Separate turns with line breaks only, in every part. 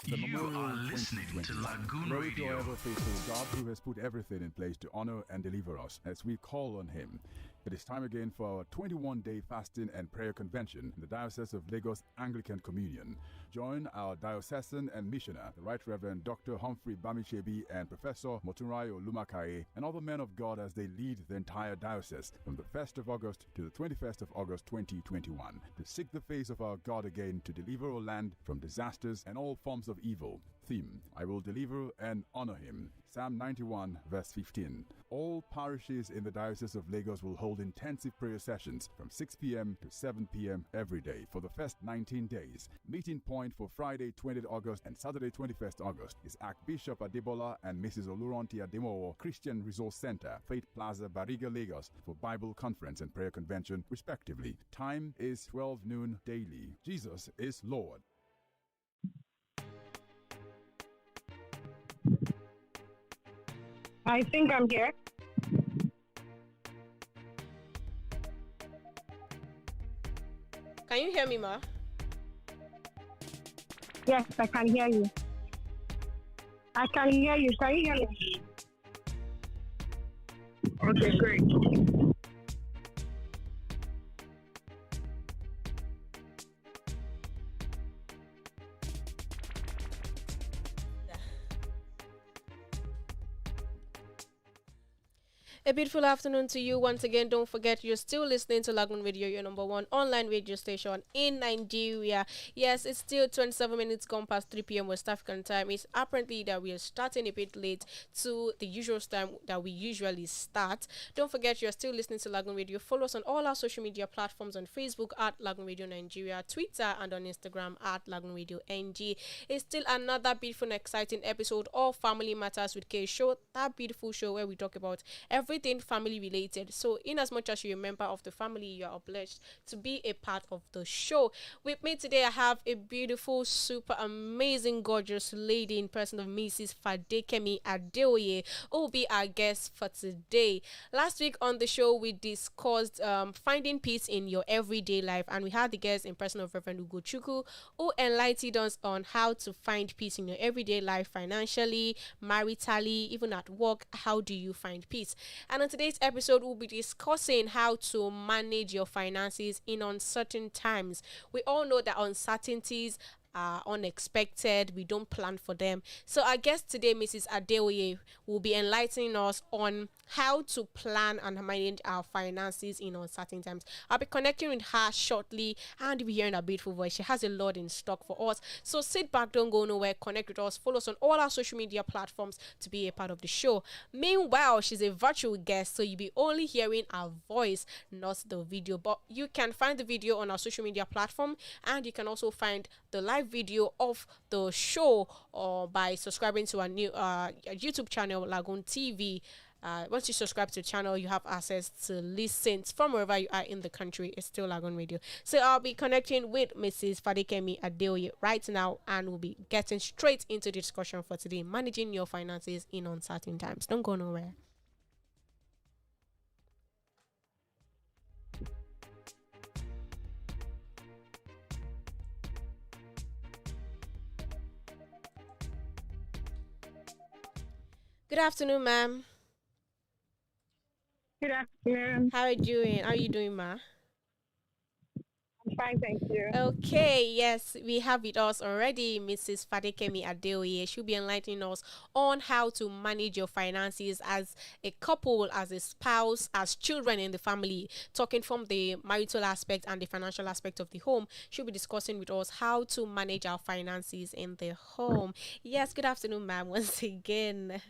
The
You
Memorial
are listening to
2020.
Lagoon
Glory to our
Radio.
ever-faithful God who has put everything in place to honor and deliver us as we call on Him. It is time again for our 21-day fasting and prayer convention in the Diocese of Lagos Anglican Communion. Join our diocesan and missioner, the Right Reverend Dr. Humphrey Bamichebi and Professor Motunrayo Olumakaiye, and other men of God as they lead the entire diocese from the 1st of August to the 21st of August 2021 to seek the face of our God again to deliver our land from disasters and all forms of evil. Theme: I will deliver and honor him. Psalm 91 verse 15. All parishes in the Diocese of Lagos will hold intensive prayer sessions from 6 p.m. to 7 p.m. every day for the first 19 days. Meeting point for Friday 20th August and Saturday 21st August is Archbishop Adebola and Mrs. Oluronti Ademowo Christian Resource Center, Faith Plaza, Bariga, Lagos for Bible Conference and Prayer Convention respectively. Time is 12 noon daily. Jesus is Lord.
I think I'm here.
Can you hear me, Ma?
Yes, I can hear you. I can hear you. Can you hear me? Okay, great.
A beautiful afternoon to you once again. Don't forget, you're still listening to Lagoon Radio, your number one online radio station in Nigeria. Yes, it's still 27 minutes gone past 3 p.m. West African time. It's apparently that we are starting a bit late to the usual time that we usually start. Don't forget, you're still listening to Lagoon Radio. Follow us on all our social media platforms on Facebook at Lagoon Radio Nigeria, Twitter and on Instagram at Lagoonradio.Ng. It's still another beautiful and exciting episode of Family Matters with K Show, that beautiful show where we talk about everything family related. So in as much as you're a member of the family, you are obliged to be a part of the show. With me today I have a beautiful, super amazing, gorgeous lady in person of Mrs. Fadekemi Adeoye, who will be our guest for today. Last week on the show we discussed finding peace in your everyday life, and we had the guest in person of Reverend Ugochukwu, who enlightened us on how to find peace in your everyday life, financially, maritally, even at work. How do you find peace? And on today's episode, we'll be discussing how to manage your finances in uncertain times. We all know that uncertainties are unexpected. We don't plan for them. So our guest today, Mrs. Adeoye, will be enlightening us on how to plan and manage our finances in uncertain times. I'll be connecting with her shortly and be hearing her beautiful voice. She has a lot in stock for us. So sit back, don't go nowhere. Connect with us. Follow us on all our social media platforms to be a part of the show. Meanwhile, she's a virtual guest, so you'll be only hearing her voice, not the video. But you can find the video on our social media platform, and you can also find the live video of the show by subscribing to our new YouTube channel, LagoonTV. Once you subscribe to the channel, you have access to listen from wherever you are in the country. It's still Lagoon Radio. So I'll be connecting with Mrs. Fadekemi Adeoye right now, and we'll be getting straight into the discussion for today, managing your finances in uncertain times. Don't go nowhere. Good afternoon, ma'am.
Good afternoon.
How are you doing? How are you doing, ma?
I'm fine, thank you.
Okay, yes, we have with us already Mrs. Fadekemi Adeoye. She'll be enlightening us on how to manage your finances as a couple, as a spouse, as children in the family, talking from the marital aspect and the financial aspect of the home. She'll be discussing with us how to manage our finances in the home. Yes, good afternoon, ma'am, once again.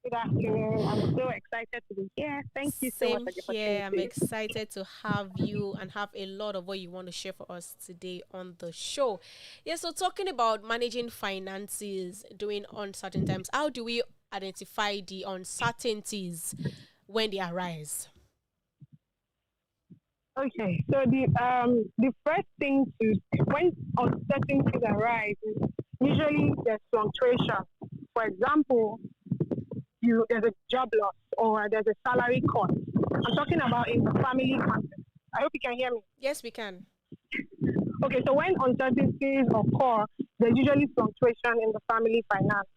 Good afternoon. I'm so excited to be here. Thank you so much
Same
for the
here. I'm
opportunity.
excited to have you and have a lot of what you want to share for us today on the show. Yeah, so talking about managing finances during uncertain times, how do we identify the uncertainties when they arise?
Okay, so the first thing to when uncertainties arise, usually there's fluctuation. For example, there's a job loss or there's a salary cut. I'm talking about in the family context. I hope you can hear me.
Yes, we can.
Okay, so when uncertainties occur, there's usually fluctuation in the family finance.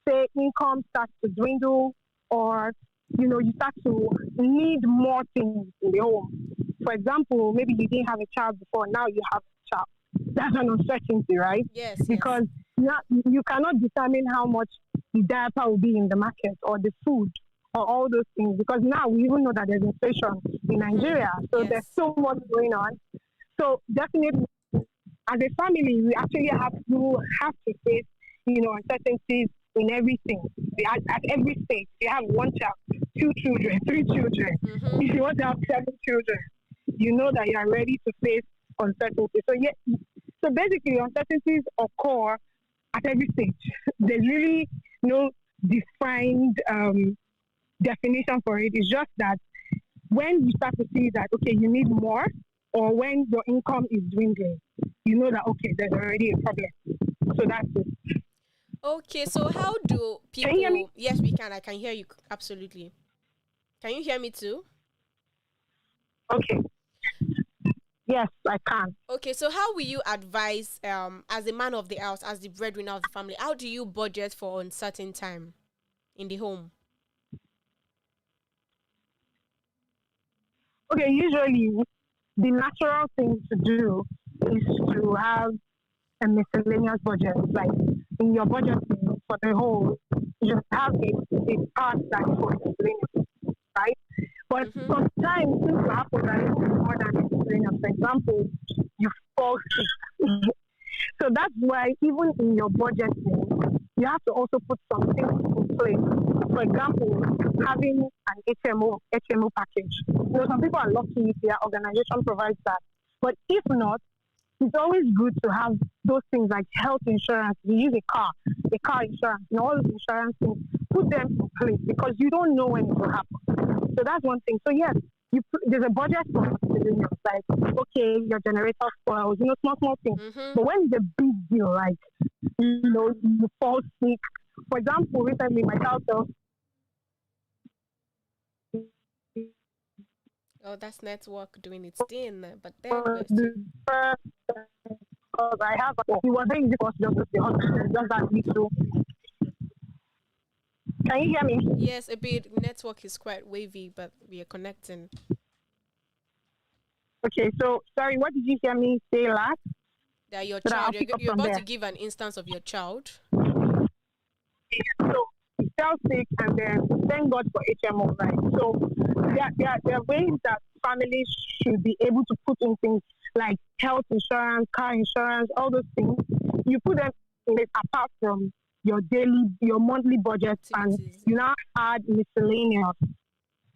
Say income starts to dwindle, or you start to need more things in the home. For example, maybe you didn't have a child before, now you have a child. That's an uncertainty, right?
Yes.
Because now you cannot determine how much the diaper will be in the market or the food or all those things. Because now we even know that there's inflation in Nigeria, so there's so much going on. So definitely, as a family, we actually have to face, uncertainties in everything. At every stage, you have one child, 2 children, 3 children. If you want to have 7 children, you know that you are ready to face uncertainty. So basically, uncertainties occur at every stage. There's really no defined definition for it. It's just that when you start to see that, okay, you need more, or when your income is dwindling, you know that, okay, there's already a problem. So that's it.
Okay, so how do people...
Can you hear me?
Yes, we can. I can hear you. Absolutely. Can you hear me too?
Okay. Yes, I can.
Okay, so how will you advise, as a man of the house, as the breadwinner of the family, how do you budget for uncertain time in the home?
Okay, usually the natural thing to do is to have a miscellaneous budget. Like in your budget for the whole, you just have a part that is for miscellaneous, right? But sometimes things will happen that is more than miscellaneous. For example, you fall sick. So that's why even in your budgeting, you have to also put some things in place. For example, having an HMO package. Some people are lucky if their organization provides that. But if not, it's always good to have those things like health insurance. You use a car insurance, all those insurance things, put them in place because you don't know when it will happen. So that's one thing. So yes, there's a budget for miscellaneous, like, okay, your generator spoils, small things. But when it's a big deal, like, you fall sick. For example, recently my child fell.
Oh, that's network doing its thing. But then
I have, it was very easy for us just to stay on, just that little. Can you hear me?
Yes, a bit. Network is quite wavy, but we are connecting.
Okay, so sorry, what did you hear me say last?
That your child, you're about to give an instance of your child.
Yeah, so he fell sick, and then thank God for HMO, right? So there are ways that families should be able to put in things like health insurance, car insurance, all those things. You put them in it apart from your monthly budget, and you now add miscellaneous.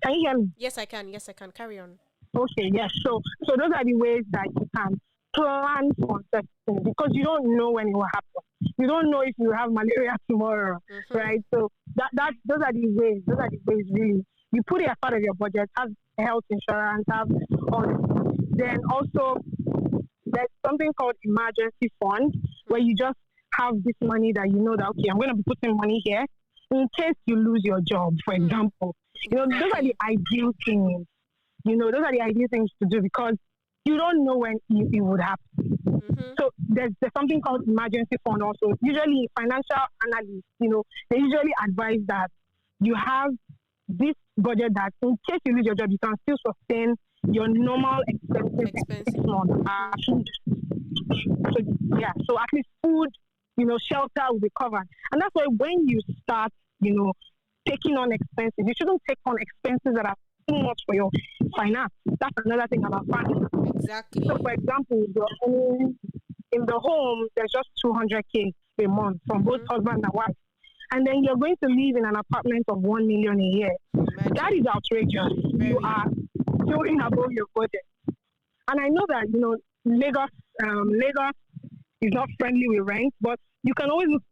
Can you hear me?
Yes, I can. Carry on.
Okay, yes. So those are the ways that you can plan for something, because you don't know when it will happen. You don't know if you have malaria tomorrow, right? So those are the ways. Those are the ways, really. You put it as part of your budget. Have health insurance. Have all this. Then also, there's something called emergency fund, where you just have this money that you know that, okay, I'm going to be putting money here in case you lose your job, for example. Those are the ideal things. Those are the ideal things to do, because you don't know when it would happen. So there's something called emergency fund also. Usually financial analysts, they usually advise that you have this budget that in case you lose your job, you can still sustain your normal expenses next month. So at least food, shelter will be covered. And that's why when you start, taking on expenses, you shouldn't take on expenses that are too much for your finance. That's another thing about family.
Exactly.
So, for example, in the home, there's just 200K a month from both husband and wife. And then you're going to live in an apartment of 1 million a year. Imagine. That is outrageous. You are going above your budget. And I know that, Lagos is not friendly with rent, but you can always look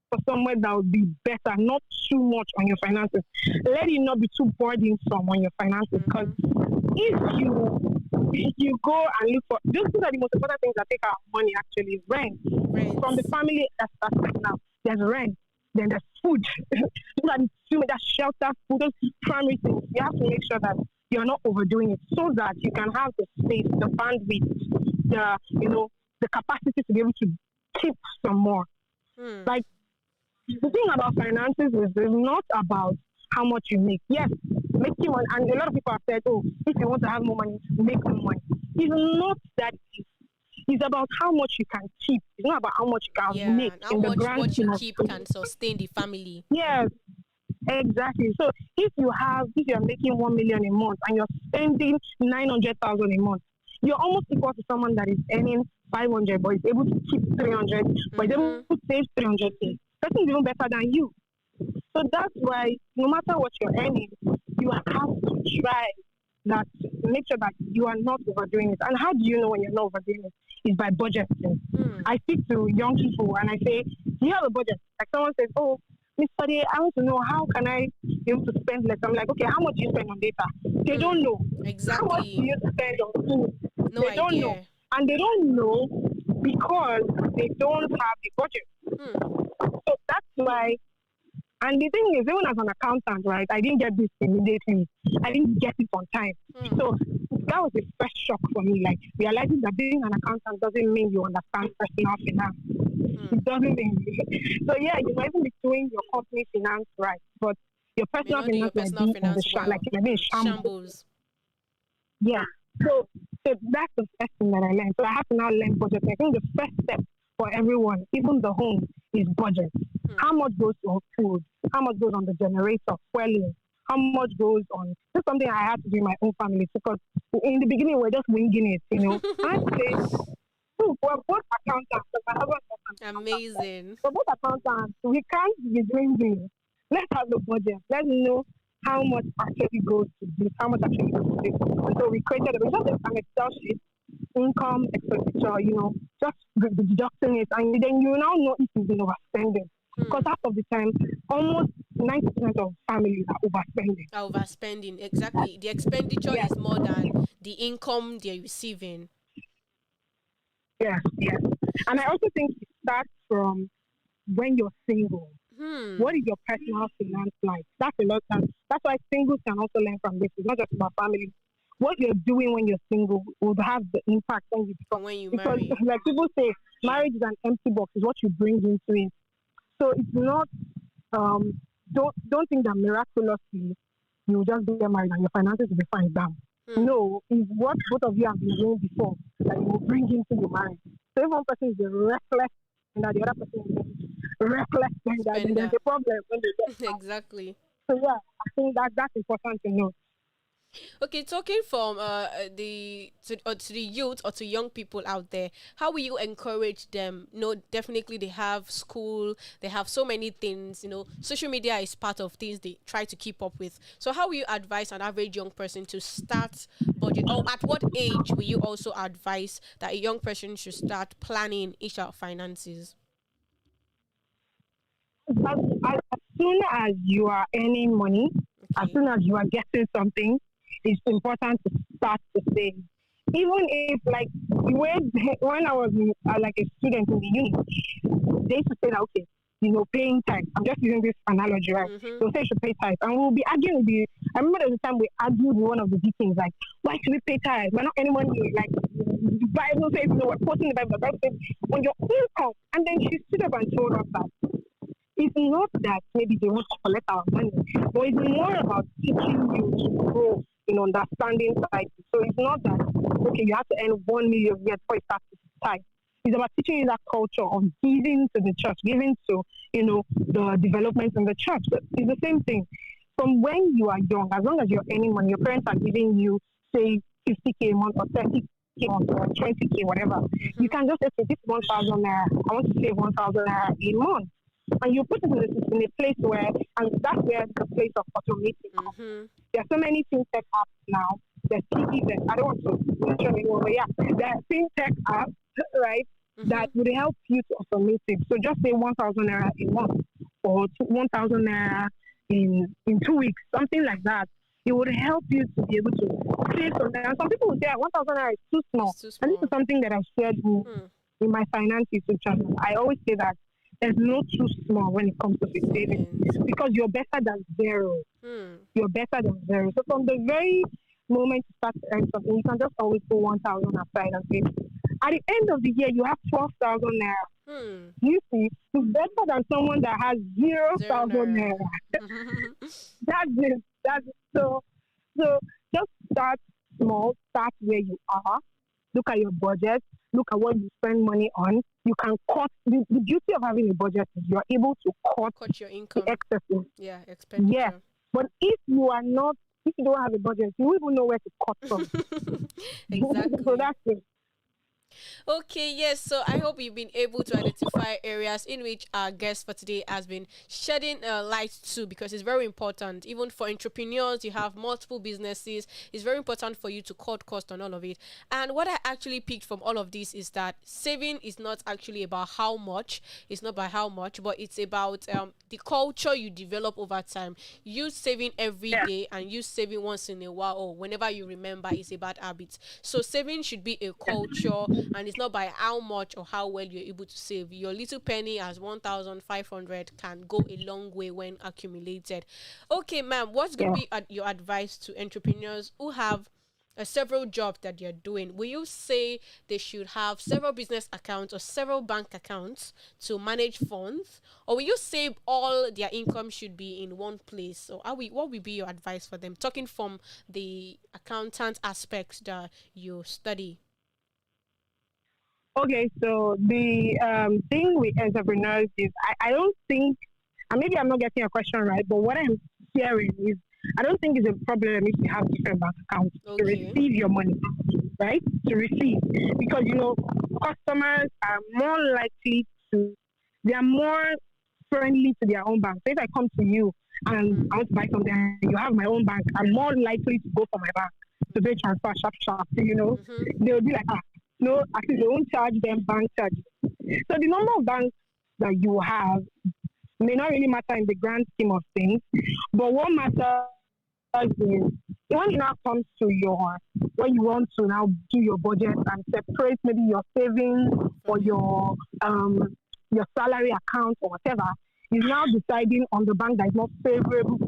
for somewhere that would be better, not too much on your finances. Let it not be too burdensome on your finances, because if you go and look for, these are the most important things that take our money, actually, rent. From the family aspect now, there's rent, then there's food. That's shelter, food, those primary things. You have to make sure that you're not overdoing it, so that you can have the space, the bandwidth, the capacity to be able to keep some more.
Hmm.
Like, the thing about finances is it's not about how much you make. Yes, making money, and a lot of people have said, oh, if you want to have more money, make more money. It's not that easy. It's about how much you can keep. It's not about how much you can
Yeah,
make
and how
in the
much
grand
what you
scheme of
keep
things.
can sustain the family.
Yes, exactly. So if you're making 1 million a month and you're spending 900,000 a month, you're almost equal to someone that is earning 500 but is able to keep 300, but is able to save 300. Person is even better than you. So that's why no matter what you're earning, you have to try that, make sure that you are not overdoing it. And how do you know when you're not overdoing it? Is by budgeting. I speak to young people and I say, do you have a budget? Like someone says, oh, Mr. Day, I want to know how can I be able to spend less? I'm like, okay, how much do you spend on data? They don't know. How much do
Exactly.
you spend on food?
No
They don't know.
idea.
And they don't know because they don't have the budget. So that's why. And the thing is, even as an accountant, right, I didn't get this immediately. I didn't get it on time. So that was the first shock for me, like realizing that being an accountant doesn't mean you understand personal finance. It doesn't mean so yeah, you might even be doing your company finance right, but your
May
personal
not do your
finance might
personal
be in the
finance well.
like it might be in shambles.
Shambles.
Yeah. So that's the first thing that I learned. So I have to now learn budgeting. I think the first step for everyone, even the home, is budget. How much goes on food? How much goes on the generator, fueling? How much goes on? This is something I had to do in my own family because in the beginning we're just winging it, you know. I say, oh, we're both accountants. So my husband is an accountant.
Amazing.
We're both accountants. We can't be doing this. Let's have the budget. Let's know how much actually goes to this, how much actually goes to this. And so we created just an Excel sheet, income, expenditure, you know, just deducting it. And then you now know if you've been overspending. Because half of the time, almost 90% of families are overspending.
Overspending, exactly. The expenditure is more than the income they're receiving.
Yes. And I also think it starts from when you're single. What is your personal finance like? That's a lot. That's why singles can also learn from this. It's not just about family. What you're doing when you're single will have the impact when you become.
When you
because,
marry.
like people say, marriage is an empty box. It's what you bring into it. So it's not. Don't think that miraculously you will just get married and your finances will be fine down. No, it's what both of you have been doing before that you will bring into your marriage. So if one person is a reckless and the other person is reckless, then there's a problem when they get married.
Exactly.
So yeah, I think that's important to know.
Okay, talking from to the youth or to young people out there, how will you encourage them? No, definitely they have school, they have so many things. You know, social media is part of things they try to keep up with. So, how will you advise an average young person to start budget? Or at what age will you also advise that a young person should start planning each of finances?
As soon as you are earning money, as soon as you are getting something, it's important to start to save. Even if, like, when I was like a student in the uni, they used to say that, okay, you know, paying tithes. I'm just using this analogy, right? They'll say you should pay tithes. And we'll be arguing with you. I remember there was a time we argued with one of the deacons, like, why should we pay tithes? We're not any money. Like, the Bible says, you know, we're quoting the Bible. The Bible says, on your income. And then she stood up and told us that it's not that maybe they want to collect our money, but it's more about teaching you to grow in understanding tithe. So it's not that, okay, you have to earn 1 million yet before you start to tithe. It's about teaching you that culture of giving to the church, giving to, you know, the developments in the church. But it's the same thing. From when you are young, as long as you're earning money, your parents are giving you, say, 50K a month or 30K a month or 20K, whatever. You can just say, this 1,000 naira, I want to save 1,000 naira a month. And you put it in a place where, and that's where the place of automating comes. There are so many fintech apps now. There's TV, I don't want to mention anyone, but yeah, there are fintech apps, right, that would help you to automate it. So just say 1,000 naira a month or 1,000 naira in 2 weeks, something like that. It would help you to be able to save some. And some people would say 1,000 naira is too small. And this is something that I've shared in my finance YouTube channel. I always say that there's no too small when it comes to saving because you're better than zero. You're better than zero. So from the very moment you start to earn something, you can just always put 1,000 aside and say, At the end of the year, you have 12,000 naira. You see, it's better than someone that has zero
Zero
thousand
naira.
naira. That's it. That's it. So just start small. Start where you are. Look at your budget. Look at what you spend money on. You can cut. The beauty of having a budget is you are able to cut
your
the
income.
excesses.
Yeah, expenditure.
Yes, but if you don't have a budget, you won't even know where to cut from.
Exactly.
So that's it.
Okay, yes. So I hope you've been able to identify areas in which our guest for today has been shedding light to, because it's very important. Even for entrepreneurs, you have multiple businesses. It's very important for you to cut cost on all of it. And what I actually picked from all of this is that saving is not actually about how much. It's not by how much, but it's about the culture you develop over time. You saving every day and you saving once in a while or whenever you remember is a bad habit. So saving should be a culture, and it's not by how much or how well you're able to save. Your little penny as 1,500 can go a long way when accumulated. Okay, ma'am, what's going to be your advice to entrepreneurs who have several jobs that you're doing? Will you say they should have several business accounts or several bank accounts to manage funds, or will you say all their income should be in one place? So what will be your advice for them, talking from the accountant aspects that you study?
Okay, so the thing with entrepreneurs is I don't think, and maybe I'm not getting your question right, but what I'm hearing is I don't think it's a problem if you have different bank accounts to receive your money, right? To receive. Because, customers are more likely they are more friendly to their own bank. So if I come to you and I want to buy something and you have my own bank, I'm more likely to go for my bank to do a transfer sharp. They'll be like, no, actually they won't charge them bank charges. So the number of banks that you have may not really matter in the grand scheme of things, but what matters is when it now comes to when you want to now do your budget and separate maybe your savings or your salary account or whatever, is now deciding on the bank that is more favorable.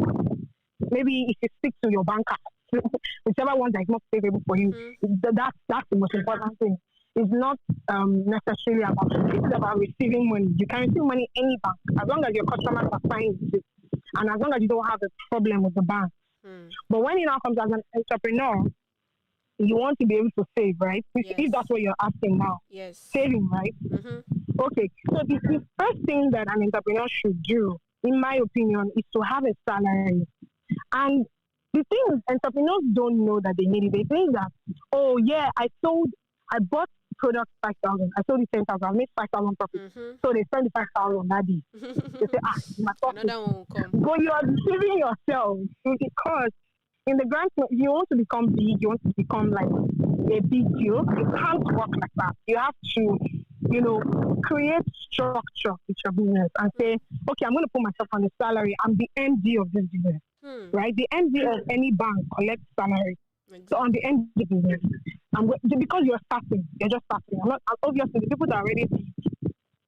Maybe if you stick to your banker, whichever one that is most favorable for you, that's the most important thing. It's not necessarily about it. It's about receiving money. You can receive money any bank as long as your customers are fine with it, and as long as you don't have a problem with the bank. But when it now comes as an entrepreneur, you want to be able to save, right? If that's what you're asking now.
Yes.
Saving, right? Okay. So the first thing that an entrepreneur should do, in my opinion, is to have a salary. And the thing is, entrepreneurs don't know that they need it. They think that, oh yeah, I bought product 5,000, I sold it 10,000, I made 5,000 profit. So they spend the 5,000 that day. They say, my profit.
Another one will come.
But you are deceiving yourself, because in the grand, you want to become big, you want to become like a big deal. You can't work like that. You have to, create structure with your business and say, okay, I'm going to put myself on the salary. I'm the MD of this business, right? The MD of any bank collects salary. Exactly. So on the MD business, because you're just starting. Obviously, the people that are already big,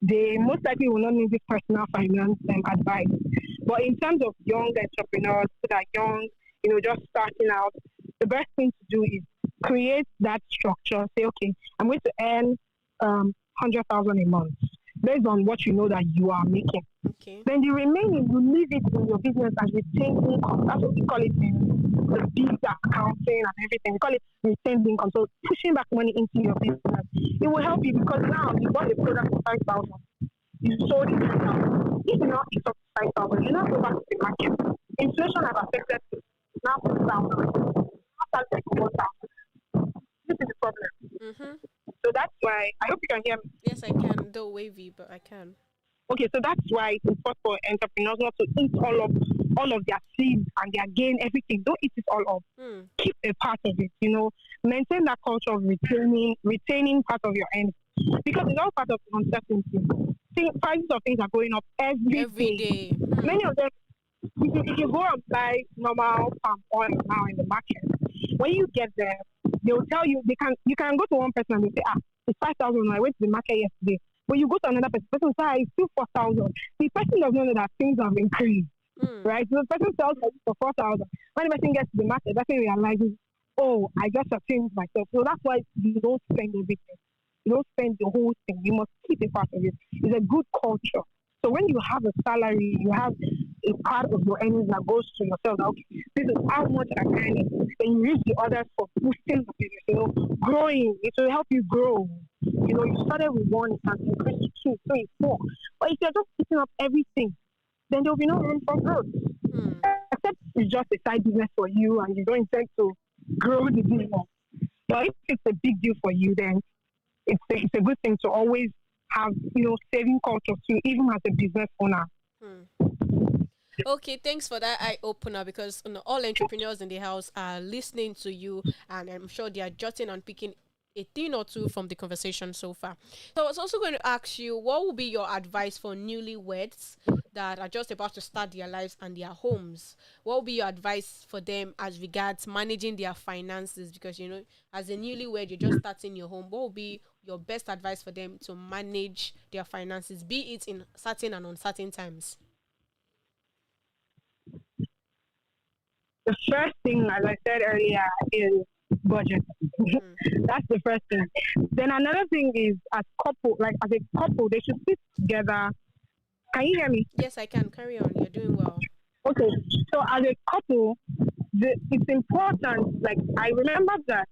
they most likely will not need this personal finance advice. But in terms of young entrepreneurs, people that are young, just starting out, the best thing to do is create that structure. Say, okay, I'm going to earn 100,000 a month based on what you know that you are making.
Okay.
Then the remaining, you leave it in your business as retained income. That's what we call it in the big accounting and everything. We call it retained income. So pushing back money into your business, it will help you, because now you bought a product for 5,000. You sold it now. If you now pick up 5,000, you now go back to the market. Inflation has affected it. Now 4,000. This is the problem. So that's why, I hope you can hear me.
Yes, I can. Though wavy, but I can.
Okay, so that's why it's important for entrepreneurs not to eat all of their seeds and their gain, everything. Don't eat it all up. Keep a part of it, Maintain that culture of retaining part of your earnings. Because it's all part of uncertainty. Prices of things are going up every day. Many of them, if you go and buy normal palm oil now in the market, when you get there, they'll tell you, you can go to one person and they say, it's 5,000. I went to the market yesterday. But you go to another person say, it's still 4,000. The person doesn't know that things have increased, right? So the person sells for 4,000. When the person gets to the market, the person realizes, oh, I just have changed myself. So that's why you don't spend everything. You don't spend the whole thing. You must keep a part of it. It's a good culture. So when you have a salary, you have a part of your earnings that goes to yourself. That, okay, this is how much I'm earning. Then you use the others for boosting the business, growing. It will help you grow. You started with one, it can increase to 2, 3, 4. But if you're just picking up everything, then there will be no room for growth. Except it's just a side business for you and you don't intend to grow the business. But if it's a big deal for you, then it's a good thing to always have, saving culture too, even as a business owner.
Okay, thanks for that eye opener, because all entrepreneurs in the house are listening to you, and I'm sure they are jotting and picking a thing or two from the conversation so far. So I was also going to ask you, what would be your advice for newlyweds that are just about to start their lives and their homes? What would be your advice for them as regards managing their finances? Because, as a newlywed, you're just starting your home. What would be your best advice for them to manage their finances, be it in certain and uncertain times?
The first thing, as I said earlier, is budget. That's the first thing. Then another thing is, as a couple, they should sit together. Can you hear me?
Yes, I can. Carry on. You're doing well.
Okay. So as a couple, it's important. Like, I remember that,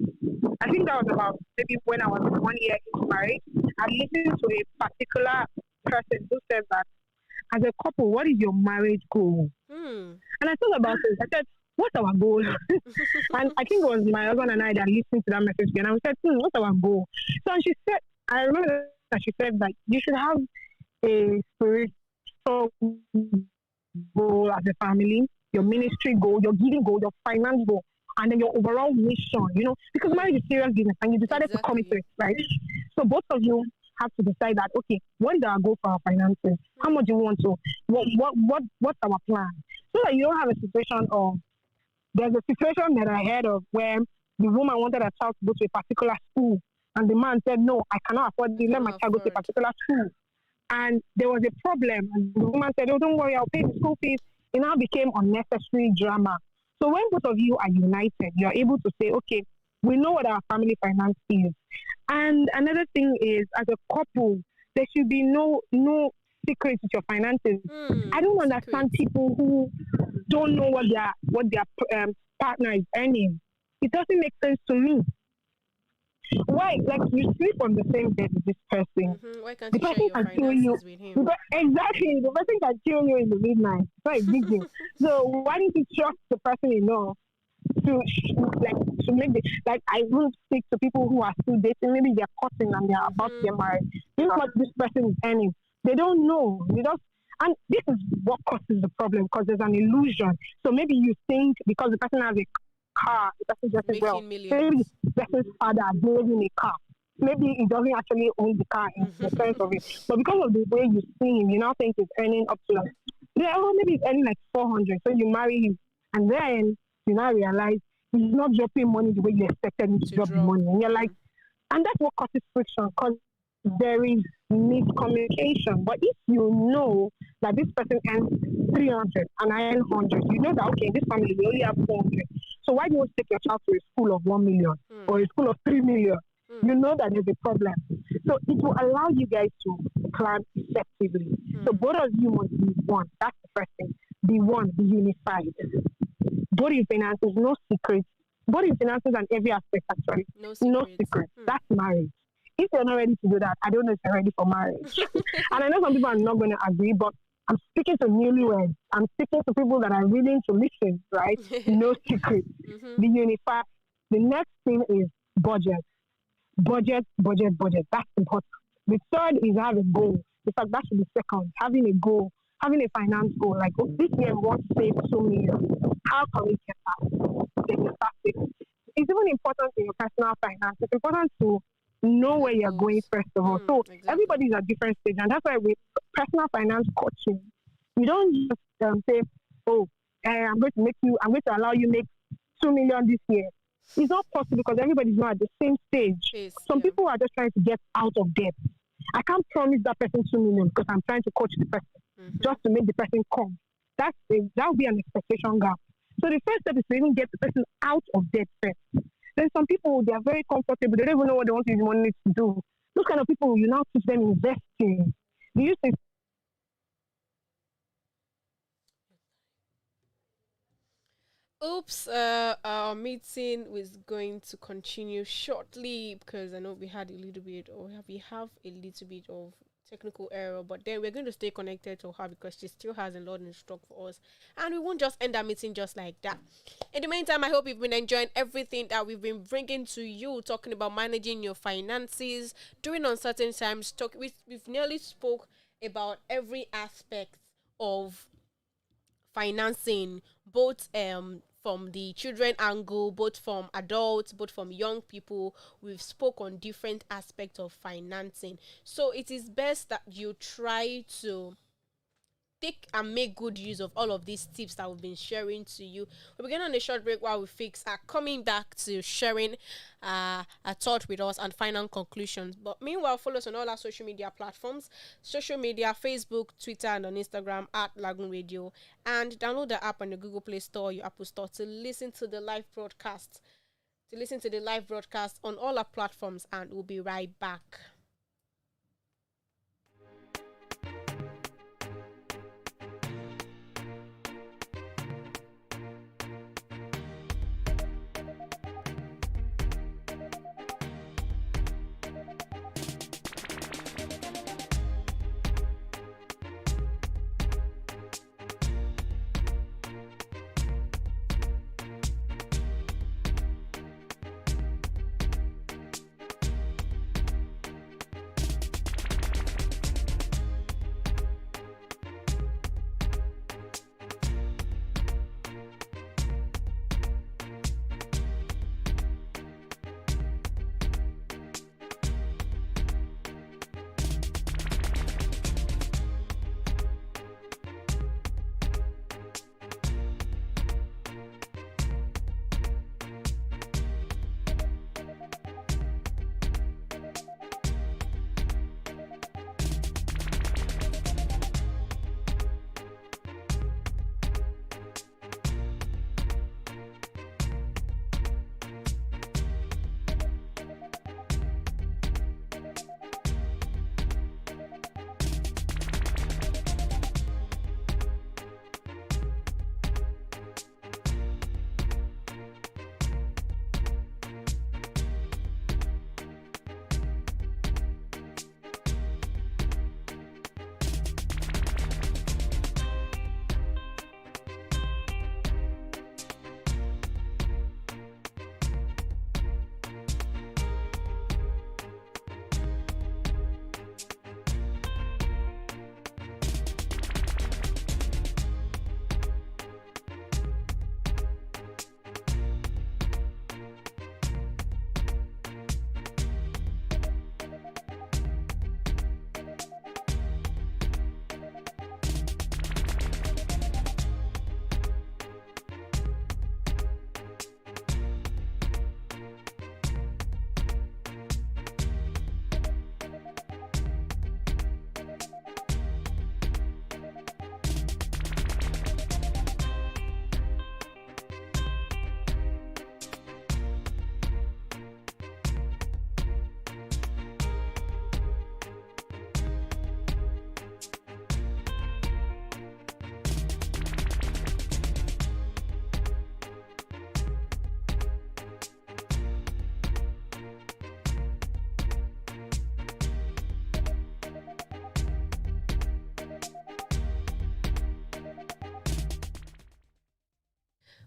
I think that was about maybe when I was 1 year into marriage, I listened to a particular person who said that, as a couple, what is your marriage goal? And I thought about it. I said, what's our goal? And I think it was my husband and I that listened to that message again. And we said, what's our goal? So she said, I remember that she said that you should have a spiritual goal as a family, your ministry goal, your giving goal, your finance goal, and then your overall mission, because marriage is serious business and you decided to commit to it, right? So both of you have to decide that, okay, what is our goal for our finances? How much do you want to, what's our plan? So that you don't have a situation of, there's a situation that I heard of where the woman wanted her child to go to a particular school and the man said, no, I cannot afford it, let my child go to a particular school. And there was a problem and the woman said, oh, don't worry, I'll pay the school fees. It now became unnecessary drama. So when both of you are united, you're able to say, okay, we know what our family finance is. And another thing is, as a couple, there should be no secrets with your finances. I don't understand people who don't know what their partner is earning. It doesn't make sense to me. Why? Like, you sleep on the same bed with this person.
Why can't you share your finances with him?
Exactly. The person can kill you in the midnight. It's not a big deal. So why don't you trust the person enough to make I will speak to people who are still dating. Maybe they're courting and they're about to get married. You know what this person is earning. They don't know. And this is what causes the problem, because there's an illusion. So maybe you think because the person has a car, the person just as well. Maybe the person's father gave him a car. Maybe he doesn't actually own the car in the sense of it. But because of the way you see him, you now think he's earning up to maybe he's earning like 400. So you marry him. And then you now realize he's not dropping money the way you expected him to drop the money. And you're like, and that's what causes friction, because there is miscommunication. But if you know that this person earns 300 and I earn 100, you know that, okay, in this family we only have 400. So why do you want to take your child to a school of 1 million or a school of 3 million? You know that there's a problem. So it will allow you guys to plan effectively. So both of you must be one. That's the first thing. Be one, be unified. Both your finances, no secrets. Both your finances and every aspect, actually. No secrets. That's marriage. If you're not ready to do that, I don't know if you're ready for marriage. And I know some people are not going to agree, but I'm speaking to newlyweds. I'm speaking to people that are willing to listen, right? No secrets. Be unified. The next thing is budget. Budget. That's important. The third is have a goal. In fact, that should be second. Having a goal, having a finance goal. Like, oh, this year we want to save 2 million. How can we get that? Then you start saving. It's even important in your personal finance. It's important to know where you're going first of all. So everybody's at different stages, and that's why with personal finance coaching, you don't just say, "Oh, I'm going to allow you make 2 million this year." It's not possible because everybody's not at the same stage. Some people are just trying to get out of debt. I can't promise that person 2 million because I'm trying to coach the person just to make the person come. That would be an expectation gap. So the first step is to even get the person out of debt first. Then some people, they are very comfortable. They don't even know what they want to use money to do. those kind of people, you now teach them investing. Do you think?
Oops, our meeting was going to continue shortly because I know we had a little bit, or we have a little bit of technical error, but then we're going to stay connected to her because she still has a lot in stock for us, and we won't just end our meeting just like that. In the meantime, I hope you've been enjoying everything that we've been bringing to you, talking about managing your finances during uncertain times. We've nearly spoke about every aspect of financing, both from the children angle, both from adults, both from young people. We've spoke on different aspects of financing, so it is best that you try to take and make good use of all of these tips that we've been sharing to you. We're beginning on a short break while we fix are coming back to sharing a thought with us and final conclusions. But meanwhile, follow us on all our social media platforms, Facebook, Twitter, and on Instagram at Lagoon Radio, and download the app on the Google Play Store or your Apple Store to listen to the live broadcast. On all our platforms, and we'll be right back.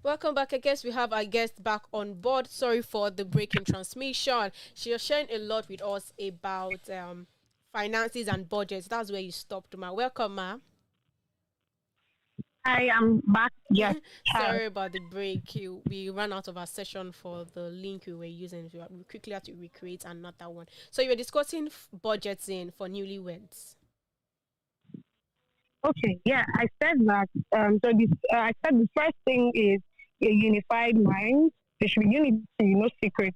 Welcome back. I guess we have our guest back on board. Sorry for the break in transmission. She was sharing a lot with us about finances and budgets. That's where you stopped, ma. Welcome, ma.
I am back. Yes.
Sorry about the break. We ran out of our session for the link we were using. We quickly had to recreate another one. So you were discussing budgeting for newlyweds.
Okay. Yeah, I said that. I said the first thing is a unified mind. There should be unity, no secret.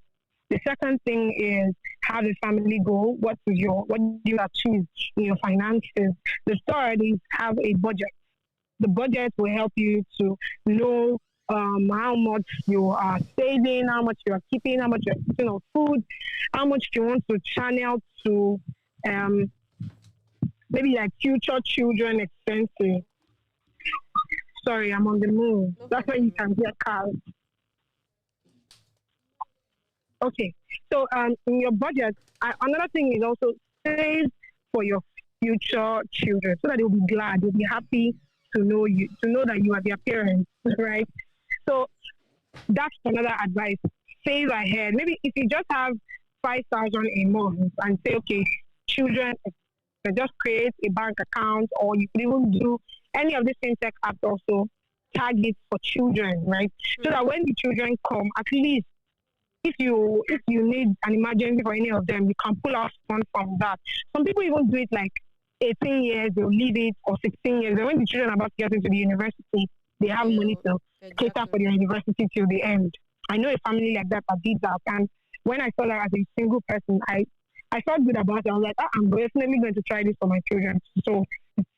The second thing is have a family goal. What do you achieve in your finances? The third is have a budget. The budget will help you to know how much you are saving, how much you are keeping, how much you're eating of food, how much you want to channel to um, maybe like future children expenses. Sorry, I'm on the move.
No
That's when you
problem.
can get cars. Okay. So in your budget, another thing is also save for your future children so that they'll be glad, they'll be happy to know you, to know that you are their parents, right? So that's another advice. Save ahead. Maybe if you just have 5,000 a month and say, okay, children, just create a bank account, or you could even do any of these fintech apps also target for children, right? So that when the children come, at least if you need an emergency for any of them, you can pull out funds from that. Some people even do it like 18 years, they'll leave it, or 16 years. And when the children are about to get into the university, they have money to cater for
Exactly.
their university till the end. I know a family like that did that. And when I saw that as a single person, I felt good about it. I was like, I'm definitely going to try this for my children. So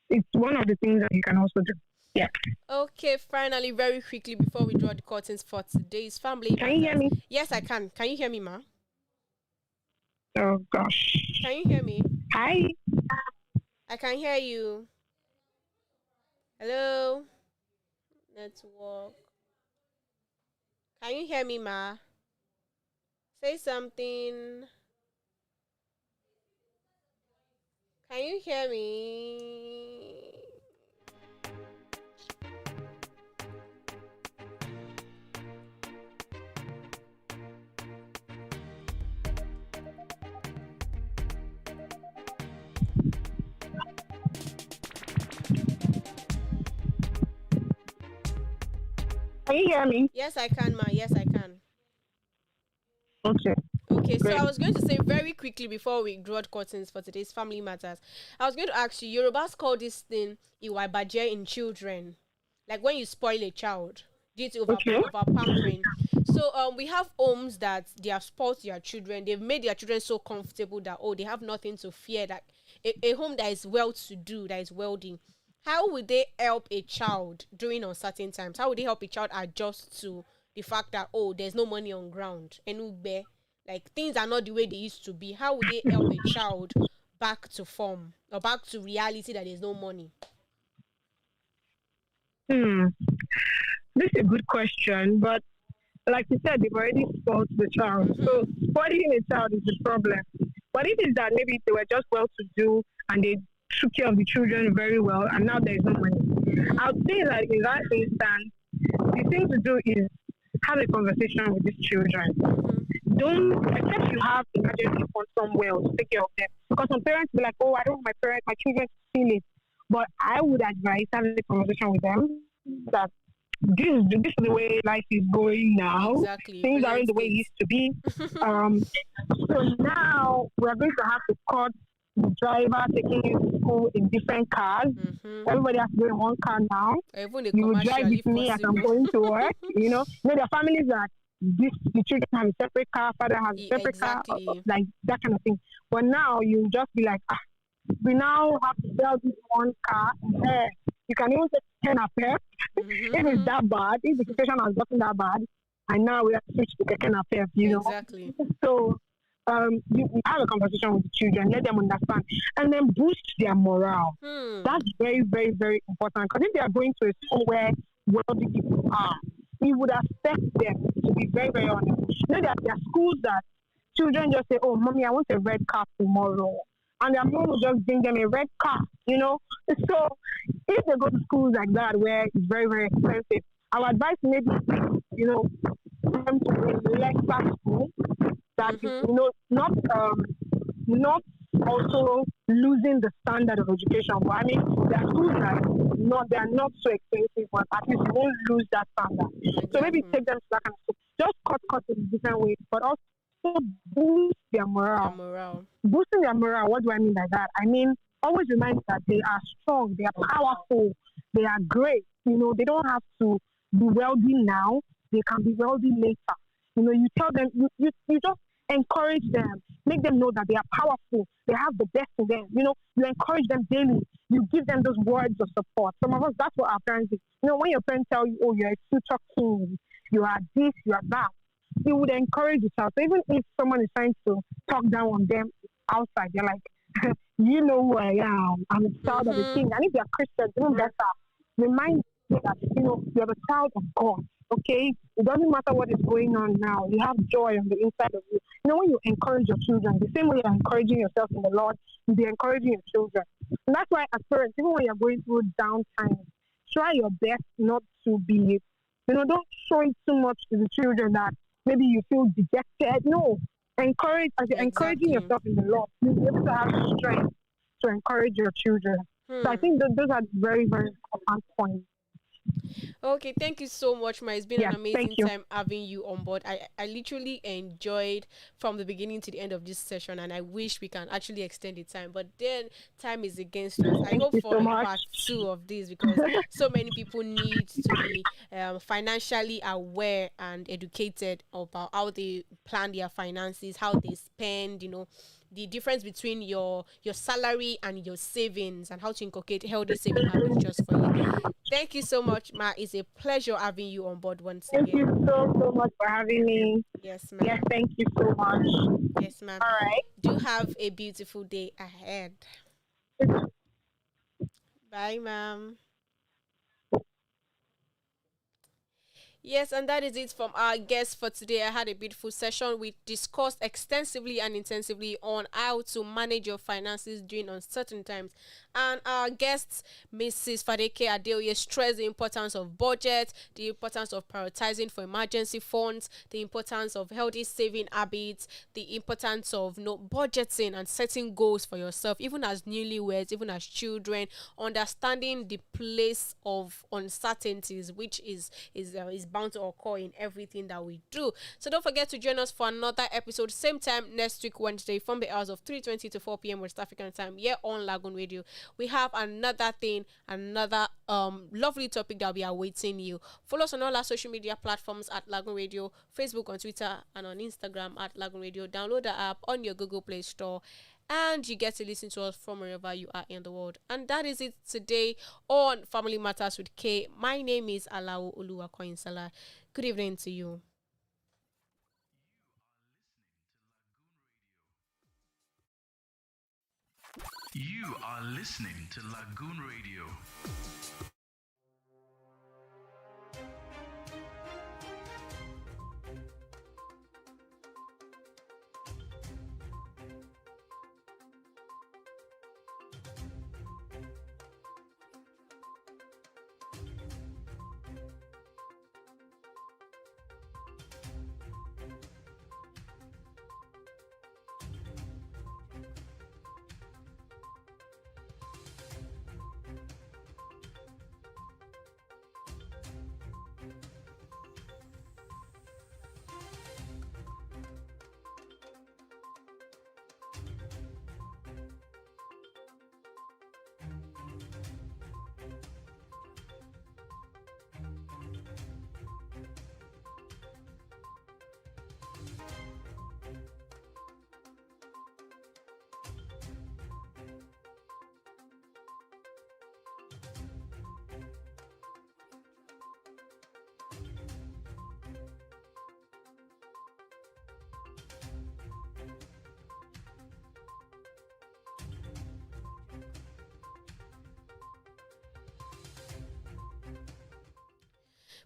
it's one of the things that you can also do. Yeah.
Okay, finally, very quickly before we draw the curtains for today's family
Can you hear
matters.
me?
Yes, I can. Can you hear me, ma?
Oh, gosh.
Can you hear me?
Hi.
I can hear you. Hello? Network. Can you hear me, ma? Say something. Can you hear me?
Can you hear me?
Yes, I can, ma. Yes, I can.
Okay.
Okay, so
Great.
I was going to say very quickly before we draw the curtains for today's family matters. I was going to ask you, Yorubas call this thing iwa ibaje in children, like when you spoil a child due to
Okay.
over pampering. So we have homes that they have spoiled their children. They've made their children so comfortable that they have nothing to fear. That a home that is well to do, that is wealthy. How would they help a child during uncertain times? How would they help a child adjust to the fact that there's no money on ground? Enugbe, like things are not the way they used to be. How would they help a child back to form or back to reality that there's no money?
This is a good question, but like you said, they've already spoiled the child. So spoiling a child is the problem. But if it's that maybe they were just well to do and they took care of the children very well and now there's no money, I would say that in that instance, the thing to do is have a conversation with these children. Don't, except you have emergency fund somewhere to take care of them. Because some parents be like, I don't want my children to feel it. But I would advise having a conversation with them that this is the way life is going now.
Exactly.
Things
Present
aren't the way it
state.
used to be. So now we're going to have to cut the driver taking you to school in different cars. Everybody has to go in one car now.
Even the
You will drive
commercial,
with
if
me as I'm
possible.
going to work. There are families that the children have a separate car, father has a separate car,
Exactly.
like that kind of thing. But now you just be like, we now have to sell this one car. You can even take 10 affairs if it's that bad, if the situation has gotten that bad, and now we have to switch to Keken affairs,
Exactly.
So you have a conversation with the children, let them understand, and then boost their morale. That's very, very, very important, because if they are going to a school where wealthy people are, we would expect them to be very, very honest. There are schools that children just say, mommy, I want a red car tomorrow. And their mom will just bring them a red car, So if they go to schools like that where it's very, very expensive, I would advise maybe, them to a lesser school that not also losing the standard of education. But I mean, there are schools that they are not so expensive, but at least you won't lose that standard.
Exactly.
So maybe take them to that kind of school. Just cut in different ways, but also boost their morale. Boosting their morale, what do I mean by that? I mean, always remind that they are strong, they are powerful, they are great. They don't have to be wealthy now. They can be wealthy later. You tell them, you just encourage them, make them know that they are powerful, they have the best in them. You encourage them daily. You give them those words of support. Some of us, that's what our parents do. When your parents tell you, oh, you're a future king, you are this, you are that, you would encourage yourself. So even if someone is trying to talk down on them outside, they're like, you know who I am. I'm a child of the king. And if they're Christians, even better. Remind them that, you're the child of God. Okay? It doesn't matter what is going on now. You have joy on the inside of you. When you encourage your children, the same way you're encouraging yourself in the Lord, you'll be encouraging your children. And that's why as parents, even when you're going through down times, try your best not to be, don't show it too much to the children that maybe you feel dejected. No. Encourage, as you're encouraging yourself in the Lord, you'll be able to have strength to encourage your children. So I think that those are very, very important points.
Okay, thank you so much, Ma. It's been an amazing time having you on board. I literally enjoyed from the beginning to the end of this session, and I wish we can actually extend the time, but then time is against us. I hope for part 2 of this, because so many people need to be financially aware and educated about how they plan their finances, how they spend, the difference between your salary and your savings, and how to inculcate healthy saving habits just for you. Thank you so much, Ma. It's a pleasure having you on board once again.
Thank you so much for having me.
Yes, ma'am.
Yes, thank you so much.
Yes, ma'am.
All right.
Do have a beautiful day ahead. Bye, ma'am. Yes, and that is it from our guests for today. I had a beautiful session. We discussed extensively and intensively on how to manage your finances during uncertain times. And our guests, Mrs. Fadeke Adeoye, stressed the importance of budget, the importance of prioritizing for emergency funds, the importance of healthy saving habits, the importance of budgeting and setting goals for yourself, even as newlyweds, even as children, understanding the place of uncertainties, which is bound to occur in everything that we do. So don't forget to join us for another episode, same time next week, Wednesday, from the hours of 3:20 to 4 p.m. West African time, here on Lagoon Radio. We have another lovely topic that will be awaiting you. Follow us on all our social media platforms at Lagoon Radio, Facebook, on Twitter, and on Instagram at Lagoon Radio. Download the app on your Google Play Store, and you get to listen to us from wherever you are in the world. And that is it today on Family Matters with K. My name is Olumakaiye. Good evening to you.
You are listening to Lagoon Radio.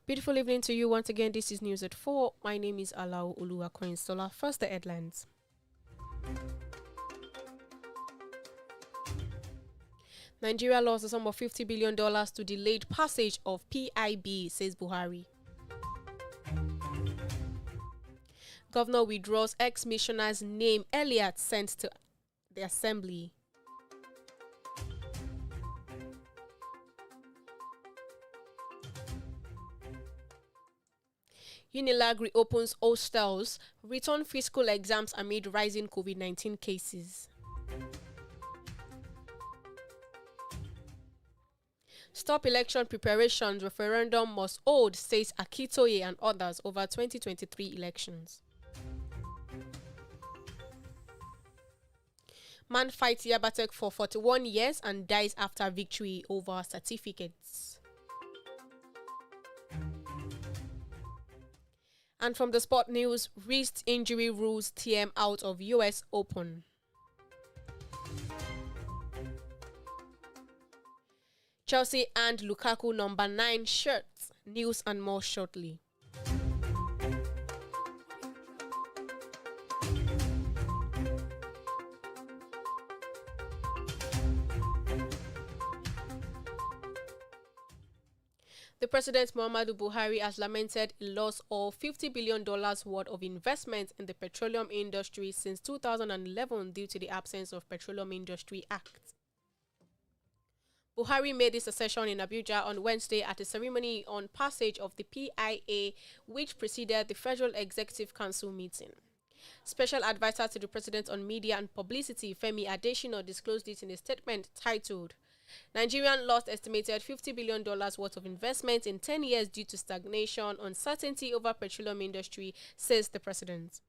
Beautiful evening to you once again. This is News at 4. My name is Olumakaiye. First, the headlines. Nigeria lost a sum of $50 billion to delayed passage of PIB, says Buhari. Governor withdraws ex-missioner's name Elliot sent to the assembly. Unilag reopens hostels, return physical exams amid rising COVID-19 cases. Stop election preparations, referendum must hold, says Akitoye and others over 2023 elections. Man fights Yabatek for 41 years and dies after victory over certificates. And from the sport news, wrist injury rules TM out of US Open. Chelsea and Lukaku number 9 shirts. News and more shortly. The President Muhammadu Buhari has lamented a loss of $50 billion worth of investment in the petroleum industry since 2011 due to the absence of Petroleum Industry Act. Buhari made this assertion in Abuja on Wednesday at a ceremony on passage of the PIA, which preceded the Federal Executive Council meeting. Special Advisor to the President on Media and Publicity, Femi Adesina, disclosed it in a statement titled, Nigeria lost estimated $50 billion worth of investment in 10 years due to stagnation, uncertainty over petroleum industry, says the President.